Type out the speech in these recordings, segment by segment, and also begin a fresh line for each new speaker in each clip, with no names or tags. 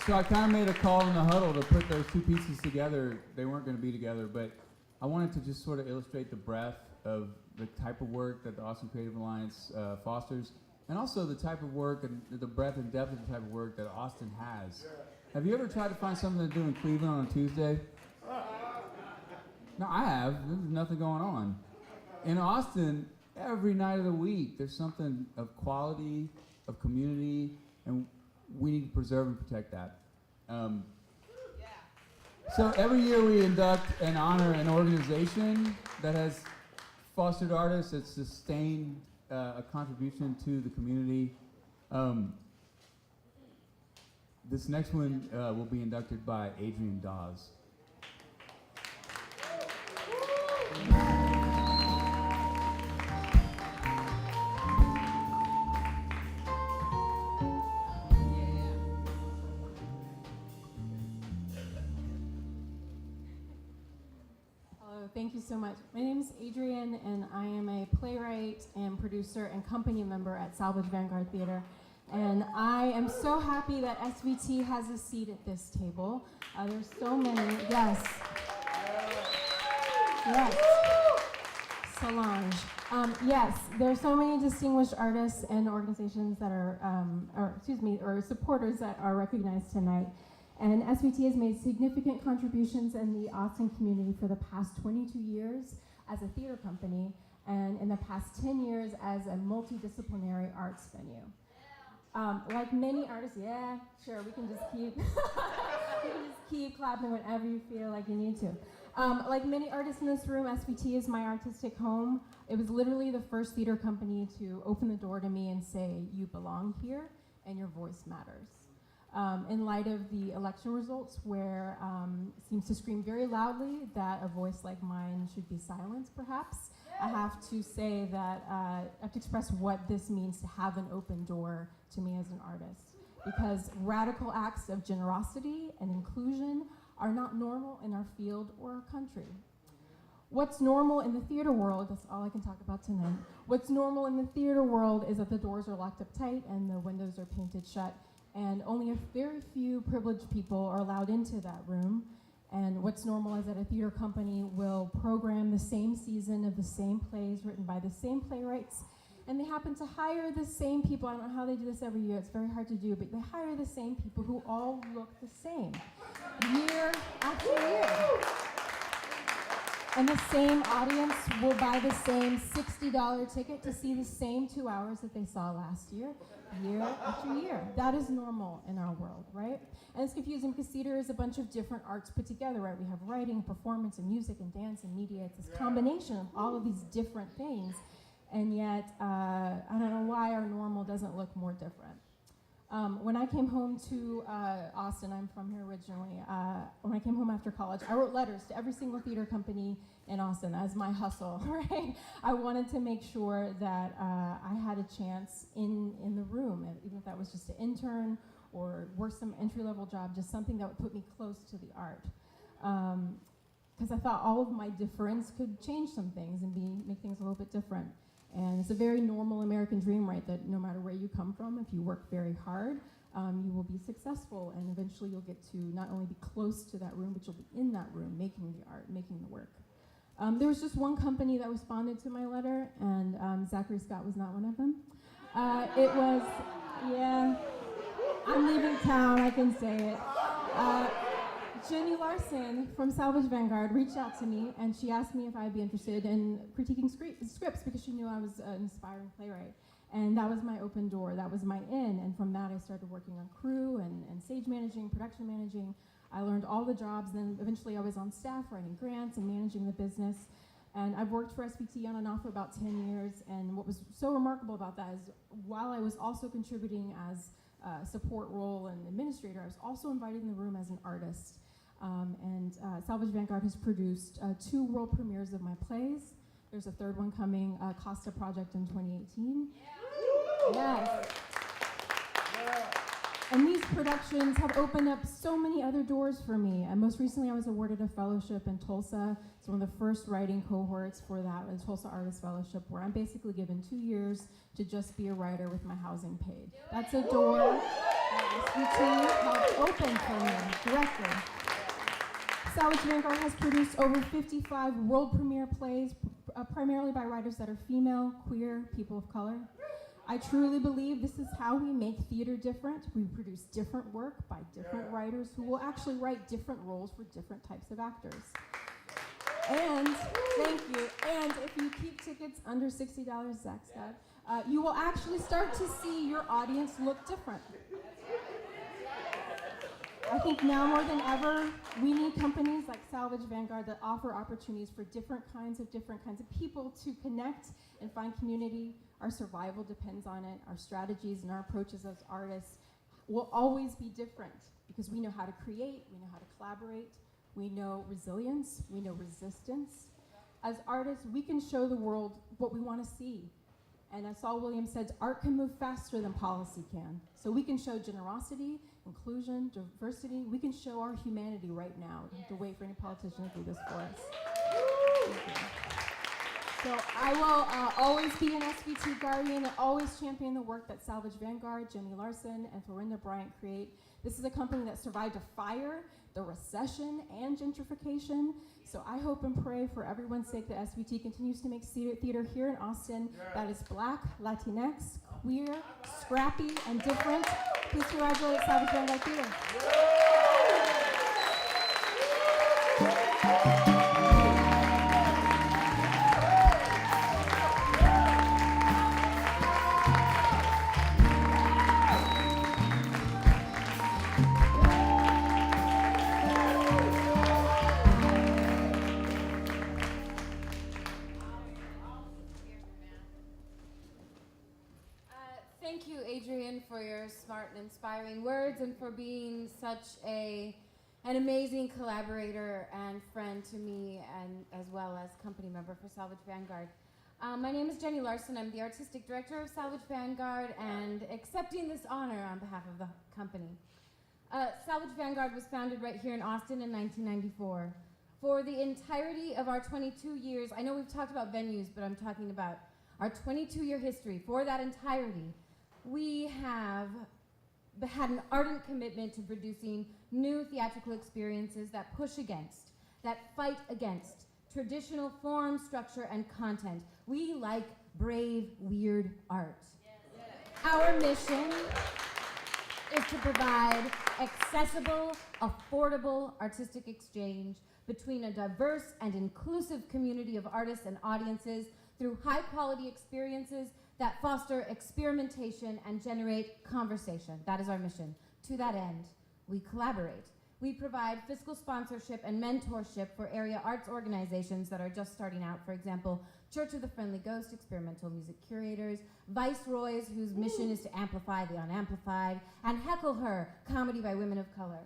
So I kind of made a call in the huddle to put those two pieces together. They weren't going to be together, but I wanted to just sort of illustrate the breadth of the type of work that the Austin Creative Alliance fosters, and also the type of work and the breadth and depth of the type of work that Austin has. Have you ever tried to find something to do in Cleveland on a Tuesday? No, I have. There's nothing going on. In Austin, every night of the week, there's something of quality, of community, and we need to preserve and protect that. So every year we induct and honor an organization that has fostered artists, that's sustained a contribution to the community. This next one will be inducted by Adrienne Dawes.
Thank you so much. My name is Adrienne, and I am a playwright and producer and company member at Salvage Vanguard Theater. And I am so happy that SVT has a seat at this table. There's so many, yes. Yes. Solange. Yes, there are so many distinguished artists and organizations that are, or supporters that are recognized tonight. And SVT has made significant contributions in the Austin community for the past 22 years as a theater company, and in the past 10 years as a multidisciplinary arts venue. Like many artists, yeah, sure, we can just keep clapping whenever you feel like you need to. Like many artists in this room, SVT is my artistic home. It was literally the first theater company to open the door to me and say, you belong here and your voice matters. In light of the election results, where it seems to scream very loudly that a voice like mine should be silenced, perhaps, I have to say that I have to express what this means to have an open door to me as an artist. Because radical acts of generosity and inclusion are not normal in our field or our country. What's normal in the theater world, that's all I can talk about tonight. What's normal in the theater world is that the doors are locked up tight and the windows are painted shut, and only a very few privileged people are allowed into that room. And what's normal is that a theater company will program the same season of the same plays written by the same playwrights, and they happen to hire the same people. I don't know how they do this every year, it's very hard to do, but they hire the same people who all look the same, year after year. And the same audience will buy the same $60 ticket to see the same 2 hours that they saw last year after year. That is normal in our world, right? And it's confusing because theater is a bunch of different arts put together, right? We have writing, performance, and music, and dance, and media. It's this combination of all of these different things, and yet I don't know why our normal doesn't look more different. When I came home to Austin, I'm from here originally, when I came home after college, I wrote letters to every single theater company in Austin as my hustle, right? I wanted to make sure that I had a chance in the room, even if that was just an intern or work some entry-level job, just something that would put me close to the art. Because I thought all of my difference could change some things and make things a little bit different. And it's a very normal American dream, right, that no matter where you come from, if you work very hard, you will be successful, and eventually you'll get to not only be close to that room, but you'll be in that room making the art, making the work. There was just one company that responded to my letter, and Zachary Scott was not one of them. It was, yeah, I'm leaving town, I can say it. Jenny Larson from Salvage Vanguard reached out to me, and she asked me if I'd be interested in critiquing scripts because she knew I was an inspiring playwright. And that was my open door, that was my in, and from that I started working on crew and stage managing, production managing. I learned all the jobs, then eventually I was on staff writing grants and managing the business. And I've worked for SVT on and off for about 10 years, and what was so remarkable about that is while I was also contributing as a support role and administrator, I was also invited in the room as an artist. Salvage Vanguard has produced 2 world premieres of my plays. There's a third one coming, Costa Project in 2018. Yes. And these productions have opened up so many other doors for me. And most recently, I was awarded a fellowship in Tulsa. It's one of the first writing cohorts for that, the Tulsa Artist Fellowship, where I'm basically given 2 years to just be a writer with my housing paid. That's a door. SVT helped open for me directly. Salvage Vanguard has produced over 55 world premiere plays, primarily by writers that are female, queer, people of color. I truly believe this is how we make theater different. We produce different work by different writers who will actually write different roles for different types of actors. And, thank you, and if you keep tickets under $60, Zach said, you will actually start to see your audience look different. I think now more than ever, we need companies like Salvage Vanguard that offer opportunities for different kinds of people to connect and find community. Our survival depends on it. Our strategies and our approaches as artists will always be different because we know how to create, we know how to collaborate, we know resilience, we know resistance. As artists, we can show the world what we want to see. And as Saul Williams said, art can move faster than policy can. So we can show generosity, inclusion, diversity. We can show our humanity right now. We don't have to wait for any politician to do this for us. Thank you. So I will always be an SVT guardian and always champion the work that Salvage Vanguard, Jenny Larson, and Florinda Bryant create. This is a company that survived a fire, the recession, and gentrification. So I hope and pray for everyone's sake that SVT continues to make theater here in Austin that is Black, Latinx, queer, scrappy, and different. Please congratulate Salvage Vanguard Theater.
Thank you, Adrienne, for your smart and inspiring words and for being such an amazing collaborator and friend to me, and as well as company member for Salvage Vanguard. My name is Jenny Larson. I'm the artistic director of Salvage Vanguard and accepting this honor on behalf of the company. Salvage Vanguard was founded right here in Austin in 1994. For the entirety of our 22 years, I know we've talked about venues, but I'm talking about our 22-year history. For that entirety, we have had an ardent commitment to producing new theatrical experiences that push against, that fight against traditional form, structure, and content. We like brave, weird art. Yes. Our mission is to provide accessible, affordable artistic exchange between a diverse and inclusive community of artists and audiences through high-quality experiences that foster experimentation and generate conversation. That is our mission. To that end, we collaborate. We provide fiscal sponsorship and mentorship for area arts organizations that are just starting out. For example, Church of the Friendly Ghost, experimental music curators, Viceroys, whose mission is to amplify the unamplified, and Heckle Her, comedy by women of color.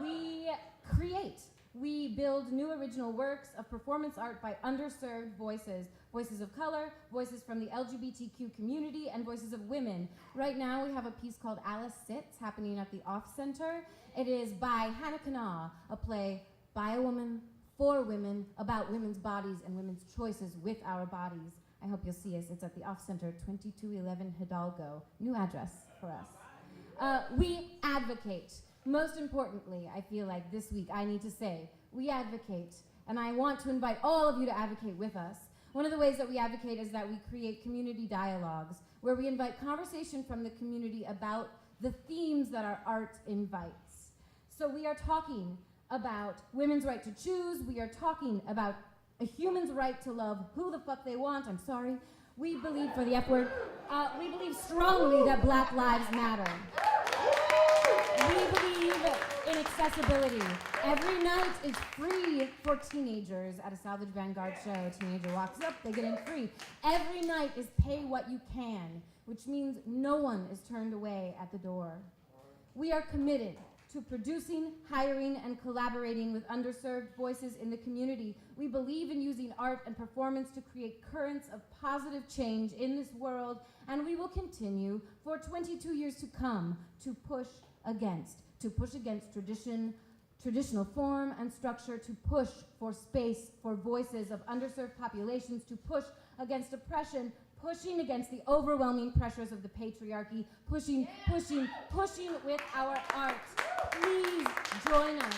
We create. We build new original works of performance art by underserved voices, voices of color, voices from the LGBTQ community, and voices of women. Right now we have a piece called Alice Sits happening at the Off Center. It is by Hannah Kanaa, a play by a woman, for women, about women's bodies and women's choices with our bodies. I hope you'll see us. It's at the Off Center, 2211 Hidalgo. New address for us. We advocate. Most importantly, I feel like this week I need to say, we advocate, and I want to invite all of you to advocate with us. One of the ways that we advocate is that we create community dialogues, where we invite conversation from the community about the themes that our art invites. So we are talking about women's right to choose, we are talking about a human's right to love who the fuck they want, I'm sorry. We believe, for the F word, we believe strongly that Black Lives Matter. We believe in accessibility. Every night is free for teenagers at a Salvage Vanguard show. A teenager walks up, they get in free. Every night is pay what you can, which means no one is turned away at the door. We are committed to producing, hiring, and collaborating with underserved voices in the community. We believe in using art and performance to create currents of positive change in this world, and we will continue for 22 years to come to push against traditional form and structure, to push for space for voices of underserved populations, to push against oppression, pushing against the overwhelming pressures of the patriarchy, pushing with our art. Please join us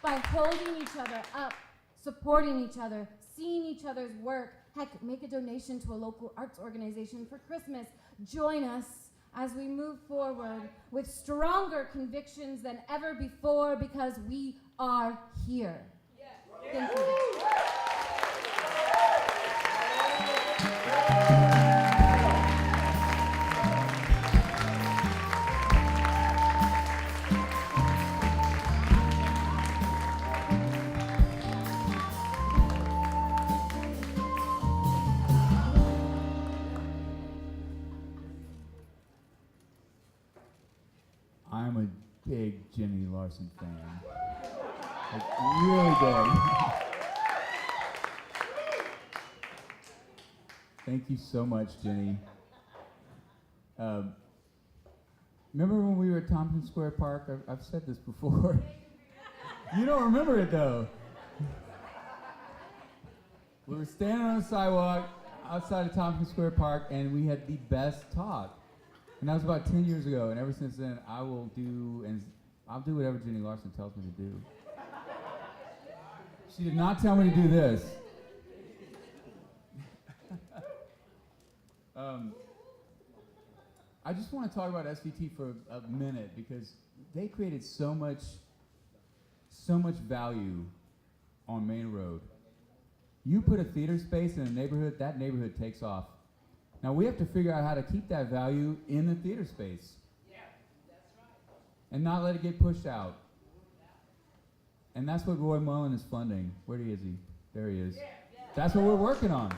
by holding each other up, supporting each other, seeing each other's work. Heck, make a donation to a local arts organization for Christmas. Join us as we move forward with stronger convictions than ever before, because we are here. Thank you.
I'm a big Jenny Larson fan. Like, really big. Thank you so much, Jenny. Remember when we were at Tompkins Square Park? I've said this before. You don't remember it, though. We were standing on the sidewalk outside of Tompkins Square Park, and we had the best talk. And that was about 10 years ago, and ever since then, I'll do whatever Jenny Larson tells me to do. She did not tell me to do this. I just want to talk about SVT for a minute, because they created so much value on Main Road. You put a theater space in a neighborhood, that neighborhood takes off. Now we have to figure out how to keep that value in the theater space. Yeah, that's right. And not let it get pushed out. And that's what Roy Mullen is funding. Where is he? There he is. Yeah. That's what we're working on.